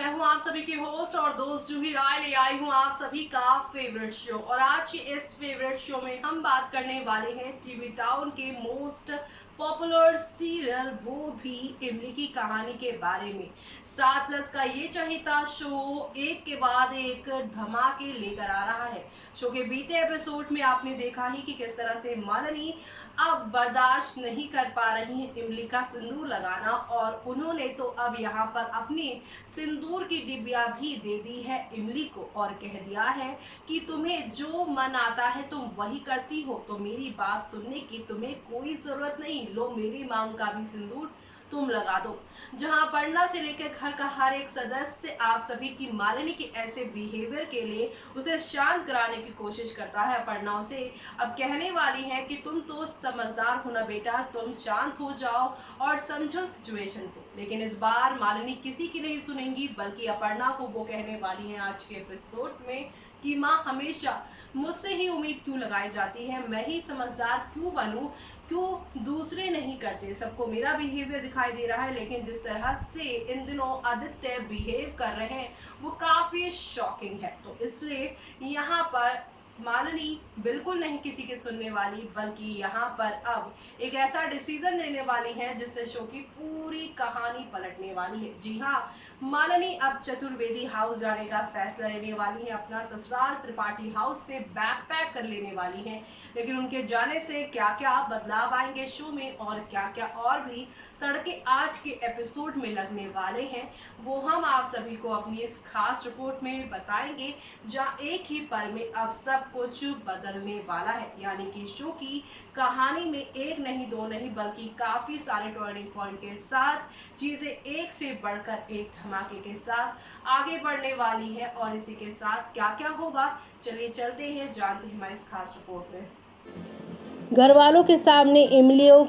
मैं हूं आप सभी की होस्ट और दोस्त जूही राय ले आई हूं आप सभी का फेवरेट शो। और आज के इस फेवरेट शो में हम बात करने वाले हैं टीवी टाउन के मोस्ट पॉपुलर सीरियल, वो भी इमली की कहानी के बारे में। स्टार प्लस का ये चहेता शो एक के बाद एक धमाके लेकर आ रहा है। शो के बीते एपिसोड में आपने देखा ही कि किस तरह से मालिनी अब बर्दाश्त नहीं कर पा रही है इमली का सिंदूर लगाना, और उन्होंने तो अब यहाँ पर अपनी सिंदूर की डिबिया भी दे दी है इमली को और कह दिया है कि तुम्हें जो मन आता है तुम वही करती हो, तो मेरी बात सुनने की तुम्हें कोई जरूरत नहीं। लो, मेरी मांग का भी सिंदूर तुम लगा दो। जहां पढ़ना से लेकर घर का हर एक सदस्य आप सभी की मालिनी के ऐसे बिहेवियर के लिए उसे शांत कराने की कोशिश करता है। पढ़ना उसे अब कहने वाली है कि तुम तो समझदार हो ना बेटा, तुम शांत हो जाओ और समझो सिचुएशन को। लेकिन इस बार मालिनी किसी की नहीं सुनेंगी, बल्कि अपर्णा को वो कहने वाली है आज के एपिसोड में कि माँ हमेशा मुझसे ही उम्मीद क्यों लगाई जाती है, मैं ही समझदार क्यों बनूं, क्यों दूसरे नहीं करते। सबको मेरा बिहेवियर दिखाई दे रहा है, लेकिन जिस तरह से इन दिनों आदित्य बिहेव कर रहे हैं वो काफी शॉकिंग है। तो इसलिए यहाँ पर मालिनी बिल्कुल नहीं किसी की सुनने वाली, बल्कि यहाँ पर अब एक ऐसा डिसीजन लेने वाली है जिससे शो की पूरी कहानी पलटने वाली है। जी हाँ, मालिनी अब चतुर्वेदी हाउस जाने का फैसला लेने वाली है। अपना ससुराल त्रिपाठी हाउस से बैग पैक कर लेने वाली है। लेकिन उनके जाने से क्या क्या बदलाव आएंगे शो में और क्या क्या और भी तड़के आज के एपिसोड में लगने वाले हैं, वो हम आप सभी को अपनी इस खास रिपोर्ट में बताएंगे, जहां एक ही पल में अब सब कुछ बदलने वाला है। यानी कि शो की कहानी में एक नहीं दो नहीं बल्कि काफी सारे टर्निंग पॉइंट के साथ चीजें एक से बढ़कर एक धमाके के साथ आगे बढ़ने वाली है। और इसी के साथ क्या क्या होगा, चलिए चलते हैं, जानते हैं हमारी इस खास रिपोर्ट में। घर वालों के सामने इमलियों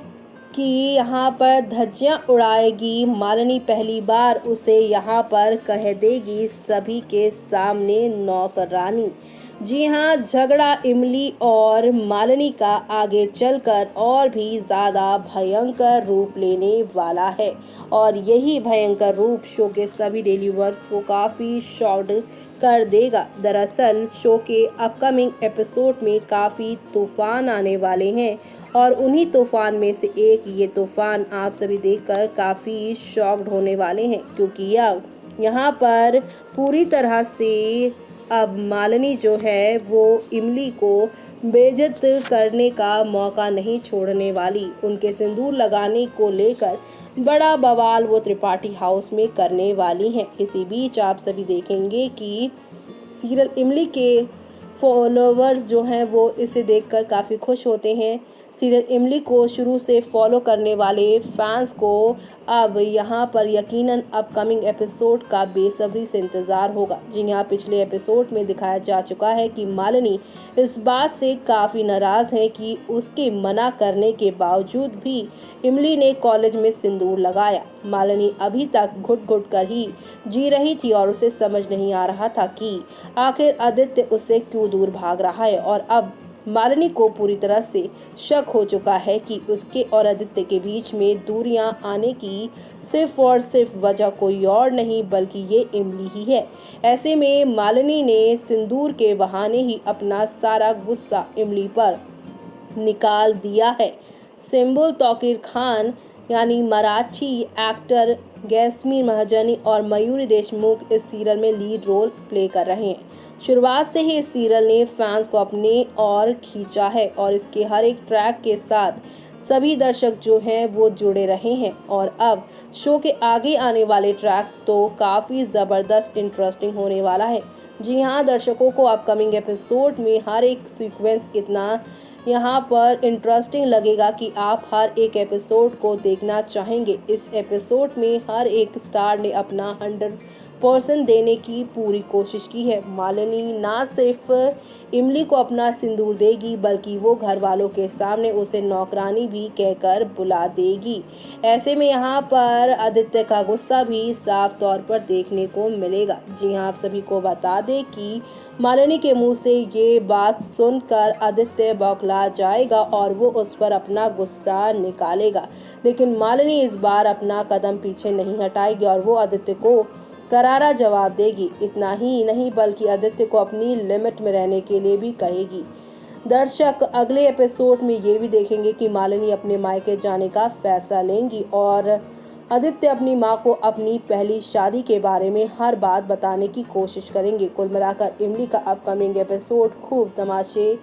की यहाँ पर धज्जियाँ उड़ाएगी मालिनी। पहली बार उसे यहाँ पर कह देगी सभी के सामने नौकरानी। जी हाँ, झगड़ा इमली और मालिनी का आगे चलकर और भी ज़्यादा भयंकर रूप लेने वाला है, और यही भयंकर रूप शो के सभी डेली व्यूअर्स को काफ़ी शॉक्ड कर देगा। दरअसल शो के अपकमिंग एपिसोड में काफ़ी तूफान आने वाले हैं, और उन्हीं तूफान में से एक ये तूफान आप सभी देखकर काफ़ी शॉक्ड होने वाले हैं, क्योंकि यहाँ पर पूरी तरह से अब मालिनी जो है वो इमली को बेइज्जत करने का मौका नहीं छोड़ने वाली। उनके सिंदूर लगाने को लेकर बड़ा बवाल वो त्रिपाठी हाउस में करने वाली हैं। इसी बीच आप सभी देखेंगे कि सीरियल इमली के फॉलोवर्स जो हैं वो इसे देखकर काफ़ी खुश होते हैं। सीरियल इमली को शुरू से फॉलो करने वाले फैंस को अब यहाँ पर यकीनन अपकमिंग एपिसोड का बेसब्री से इंतज़ार होगा। जी हाँ, पिछले एपिसोड में दिखाया जा चुका है कि मालिनी इस बात से काफ़ी नाराज़ है कि उसके मना करने के बावजूद भी इमली ने कॉलेज में सिंदूर लगाया। मालिनी अभी तक घुट घुट कर ही जी रही थी और उसे समझ नहीं आ रहा था कि आखिर आदित्य उससे क्यों दूर भाग रहा है। और अब मालिनी को पूरी तरह से शक हो चुका है कि उसके और आदित्य के बीच में दूरियां आने की सिर्फ और सिर्फ वजह कोई और नहीं बल्कि ये इमली ही है। ऐसे में मालिनी ने सिंदूर के बहाने ही अपना सारा गुस्सा इमली पर निकाल दिया है। सिंबुल तौकीर खान यानी मराठी एक्टर गैस्मी महाजनी और मयूरी देशमुख इस सीरियल में लीड रोल प्ले कर रहे हैं। शुरुआत से ही इस सीरियल ने फैंस को अपने ओर खींचा है, और इसके हर एक ट्रैक के साथ सभी दर्शक जो हैं वो जुड़े रहे हैं। और अब शो के आगे आने वाले ट्रैक तो काफ़ी ज़बरदस्त इंटरेस्टिंग होने वाला है। जी हाँ, दर्शकों को अपकमिंग एपिसोड में हर एक सीक्वेंस इतना यहाँ पर इंटरेस्टिंग लगेगा कि आप हर एक एपिसोड को देखना चाहेंगे। इस एपिसोड में हर एक स्टार ने अपना 100% देने की पूरी कोशिश की है। मालिनी ना सिर्फ इमली को अपना सिंदूर देगी बल्कि वो घर वालों के सामने उसे नौकरानी भी कहकर बुला देगी। ऐसे में यहाँ पर आदित्य का गुस्सा भी साफ तौर पर देखने को मिलेगा। जी हाँ, आप सभी को बता दें कि मालिनी के मुंह से ये बात सुनकर आदित्य बौखला जाएगा और वो उस पर अपना गुस्सा निकालेगा। लेकिन मालिनी इस बार अपना कदम पीछे नहीं हटाएगी और वो आदित्य को करारा जवाब देगी। इतना ही नहीं बल्कि आदित्य को अपनी लिमिट में रहने के लिए भी कहेगी। दर्शक अगले एपिसोड में ये भी देखेंगे कि मालिनी अपने मायके जाने का फैसला लेंगी और आदित्य अपनी मां को अपनी पहली शादी के बारे में हर बात बताने की कोशिश करेंगे। कुल मिलाकर इमली का अपकमिंग एपिसोड खूब तमाशे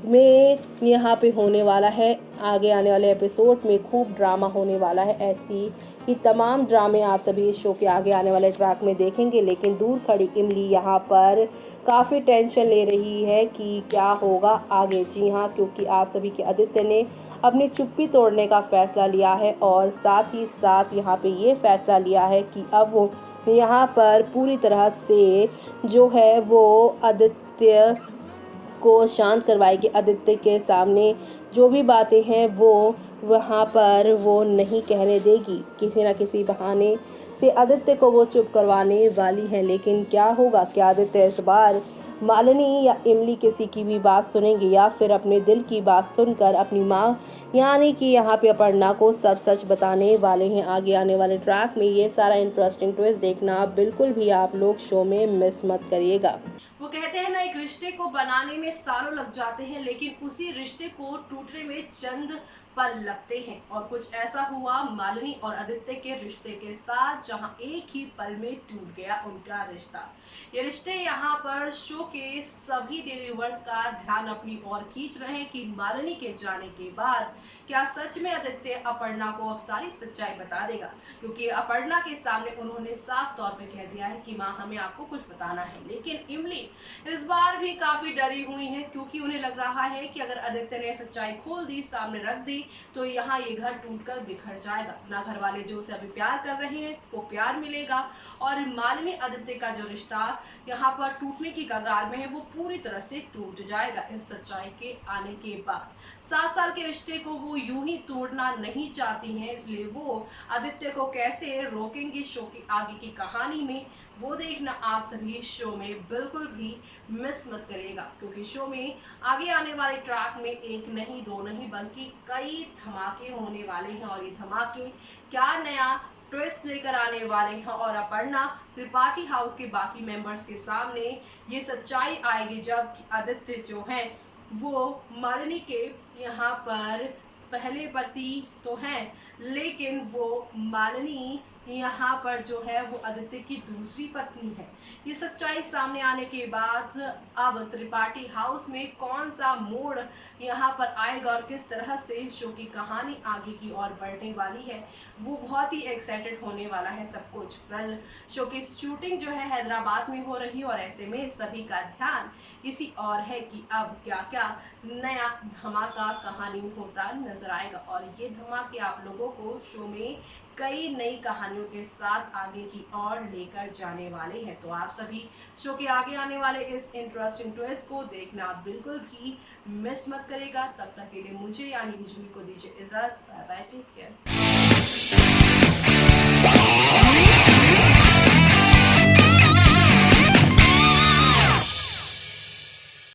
में यहाँ पे होने वाला है। आगे आने वाले एपिसोड में खूब ड्रामा होने वाला है। ऐसी ही तमाम ड्रामे आप सभी इस शो के आगे आने वाले ट्रैक में देखेंगे। लेकिन दूर खड़ी इमली यहाँ पर काफ़ी टेंशन ले रही है कि क्या होगा आगे। जी हाँ, क्योंकि आप सभी के आदित्य ने अपनी चुप्पी तोड़ने का फैसला लिया है और साथ ही साथ यहाँ पे ये फैसला लिया है कि अब वो यहाँ पर पूरी तरह से जो है वो आदित्य को शांत करवाएगी। आदित्य के सामने जो भी बातें हैं वो वहाँ पर वो नहीं कहने देगी। किसी न किसी बहाने से आदित्य को वो चुप करवाने वाली है। लेकिन क्या होगा, क्या आदित्य इस बार मालिनी या इमली किसी की भी बात सुनेंगे या फिर अपने दिल की बात सुनकर अपनी माँ यानी कि यहाँ पे अपर्णा को सब सच बताने वाले हैं। आगे आने वाले ट्रैक में ये सारा इंटरेस्टिंग ट्विस्ट देखना बिल्कुल भी आप लोग शो में मिस मत करिएगा। वो कहते हैं ना, एक रिश्ते को बनाने में सालों लग जाते हैं लेकिन उसी रिश्ते को टूटने में चंद पल लगते हैं। और कुछ ऐसा हुआ मालिनी और आदित्य के रिश्ते के साथ, जहां एक ही पल में टूट गया उनका रिश्ता। ये रिश्ते यहाँ पर शो के सभी डेलीवर्स का ध्यान अपनी ओर खींच रहे हैं कि मालिनी के जाने के बाद क्या सच में आदित्य अपर्णा को अब सारी सच्चाई बता देगा। क्योंकि अपर्णा के सामने उन्होंने साफ तौर पे कह दिया है कि माँ हमें आपको कुछ बताना है। लेकिन इमली इस बार भी काफी डरी हुई है क्योंकि उन्हें लग रहा है कि अगर आदित्य ने सच्चाई खोल दी, सामने रख दी, तो यहाँ ये घर टूटकर बिखर जाएगा। ना घर वाले जो उसे अभी प्यार कर रहे हैं वो प्यार मिलेगा और मालिनी आदित्य का जो रिश्ता यहाँ पर टूटने की कगार में है वो पूरी तरह से टूट जाएगा इस सच्चाई के आने के बाद। 7 साल के रिश्ते को वो यूं ही तोड़ना नहीं चाहती हैं, इसलिए वो आदित्य को कैसे रोकेंगे शो की आगे की कहानी में, वो देखना आप सभी शो में बिल्कुल भी मिस मत करिएगा। क्योंकि शो में आगे आने वाले ट्रैक में एक नहीं दो नहीं बल्कि कई धमाके होने वाले हैं और ये धमाके क्या नया ट्विस्ट लेकर आने वाले हैं और अपर्णा त्रिपाठी हाउस के बाकी मेंबर्स के सामने ये सच्चाई आएगी जब आदित्य जो हैं वो मालिनी के यहाँ पर पहले पति तो हैं लेकिन वो मालिनी यहाँ पर जो है वो आदित्य की दूसरी पत्नी है। ये सच्चाई सामने आने के बाद अब त्रिपाठी हाउस में कौन सा मोड़ यहाँ पर आएगा और किस तरह से शो की कहानी आगे की ओर बढ़ने वाली है, वो बहुत ही एक्साइटेड होने वाला है सब कुछ। वेल, शो की शूटिंग जो है हैदराबाद में हो रही है और ऐसे में सभी का ध्यान इसी और है कि अब क्या क्या नया धमाका कहानी में होता नजर आएगा। और ये धमाके आप लोगों को शो में कई नई कहानियों के साथ आगे की ओर लेकर जाने वाले हैं। तो आप सभी शो के आगे आने वाले इस इंटरेस्टिंग ट्विस्ट को देखना बिल्कुल भी मिस मत करेगा। तब तक के लिए मुझे यानी जूही को दीजिए इजाजत। Bye bye, take care.